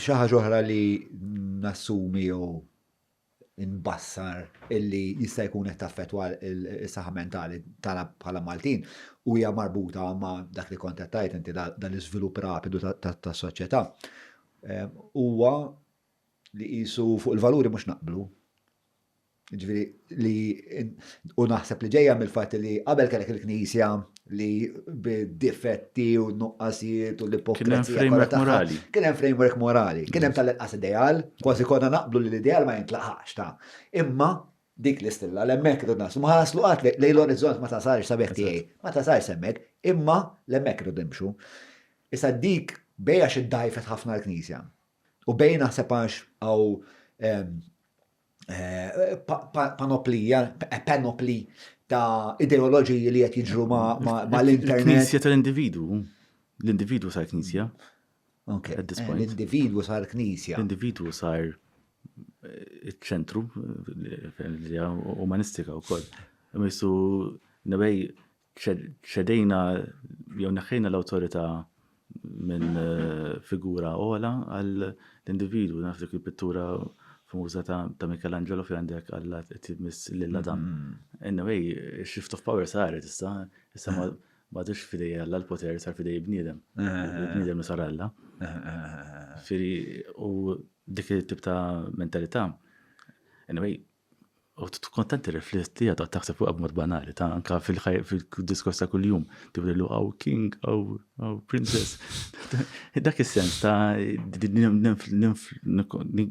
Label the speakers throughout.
Speaker 1: xi ħaġa oħra li nassumi jew inbassar illi jista' jkun qed taffettwa is-saħħa mentali tagħna bħala Maltin u hija marbuta ma' dak li kont qed tgħid inti dal-iżvilupp rapidu tas-soċjetà. Huwa li qisu fuq il-valuri mhux naqblu. Ġifieri li u naħseb li ġejja mill-fatt li qabel kellek il-Knisja li bid-difetti u nuqqasijiet u l-ipokrizija kien hemm framework morali, kien hemm tal-inqas ideal, kważi konna naqblu li l-ideal ma jintlaqax ta'. Imma dik l-istilla l-hemmhekk irid naslu, ma ħaslu qatt lejn l-orizzont ma tasalx sabeħ tiegħi, ma tasalx hemmhekk, imma l-hemmhekk irid nimxu. Issa dik bejja xi ddajfet ħafna l-Knisja. U bejn naħseb għax panopli ta' ideoloġiji li qed jiġru ma' l-internet.
Speaker 2: Il-Knisja tal-individwu. L-individwu sar Knisja.
Speaker 1: Okay. L-individwu sar Knisja.
Speaker 2: L-individwu sar iċ-ċentru umanistika wkoll. Missu nabej ċedejna jew naħħejna l-awtorità minn figura ola għal l-individwu, nafdik il-pittura famuża ta' Michelangelo fi għandek Alla timiss lill-Adam. Anyway, shift of power saret issa ma dux fidej Alla l-poter sar fidej bniedem. Bniedem sar Alla. Firri u dik tip ta' mentalità. Anyway, u kontanti rifletti għad taħseb fuq b'mod banali, ta' anka fil-diskors ta' kull-jum, tibdilu għaw king, għaw princess. Dak is-sens ta'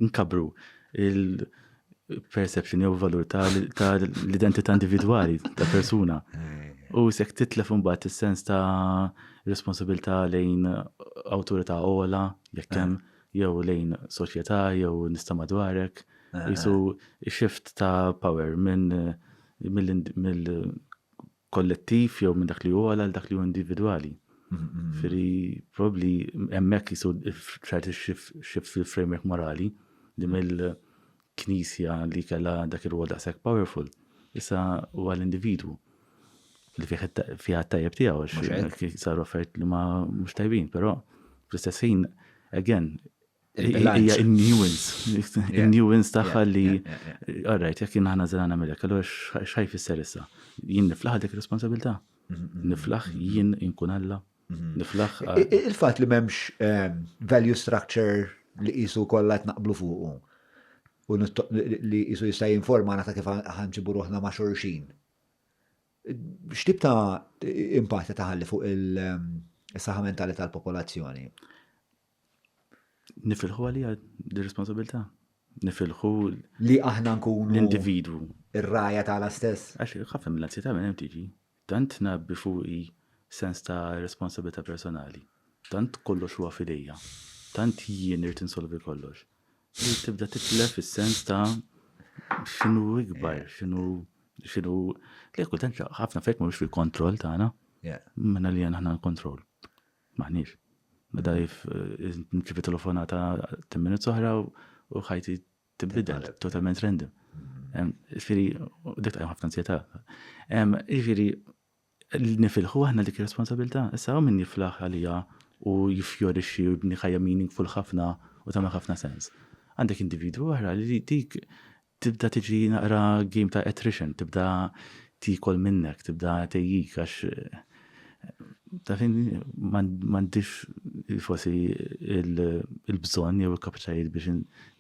Speaker 2: nkabru il-perception jew valur ta' l-identità individwali ta' persuna. U sekk titlef imbagħad is-sens ta' responsabilità lejn awtorità ola, jekk hemm jew lejn soċjetà jew nista' madwarek. Jisu shift ta' power mill-kollettiv jew minn dak li huwa għal dak li huwa individwali. Firri probably hemmhekk jisu try shift fil-framework morali li mill-Knisja li kellha dak ir-rwol daqshekk powerful. Issa huwa l-individwu li fiha tajjeb tiegħu għax saru affarijiet li ma mhux tajbin, però fl-istess ħin again hija in-nuance tagħha li alright jekk jien aħna żelana nagħmilek, allura x'ħaj fisser issa? Jien niflaħ dik ir-responsabilità. Niflaħ jien inkun Alla. Niflaħ
Speaker 1: il-fatt li m'hemmx value structure li qisu kollha qed naqblu fuqu u li qisu jista' jinformana ta' kif ħanġibu ruħna ma' xulxin. X'tib ta' impatt taħalli fuq is-saħħa mentali tal-popolazzjoni?
Speaker 2: Nifilħu għalija di-responsabilità. Nifilħu
Speaker 1: li aħna nkunu
Speaker 2: l-individwu.
Speaker 1: Ir-rajja tagħna stess.
Speaker 2: Għax ħafna mill-anzjetà minn hemm tiġi. Tant nabbi fuqi sens ta' responsabilità personali. Tant kollox huwa fidejja. Tant jien irid insolvi kollox. Li tibda titlef is-sens ta' x'inhu ikbar, x'inhu li kultant ħafna fejt mhux fil-kontroll tagħna. Minna li aħna kontroll. Maħniex. Meta nċifi telefonata 10 minuti oħra u ħajti tibdel totalment random. Ġifieri dik ta' ħafna ansjetà. Ġifieri nifilħu aħna dik ir-responsabilità. Issa min jiflaħ għalija u jifjorixxi u jibni ħajja meaningful ħafna u tagħmel ħafna sens. Għandek individwu oħra li dik tibda tiġi naqra game ta' attrition, tibda tikol minnek, tibda tejjik għax ta' fin m'għandix forsi il-bżonn jew il-kapaċitajiet biex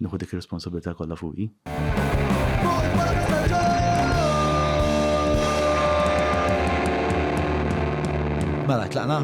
Speaker 2: nieħu dik ir-responsabilità kollha fuqi.
Speaker 1: Mela tlaqna?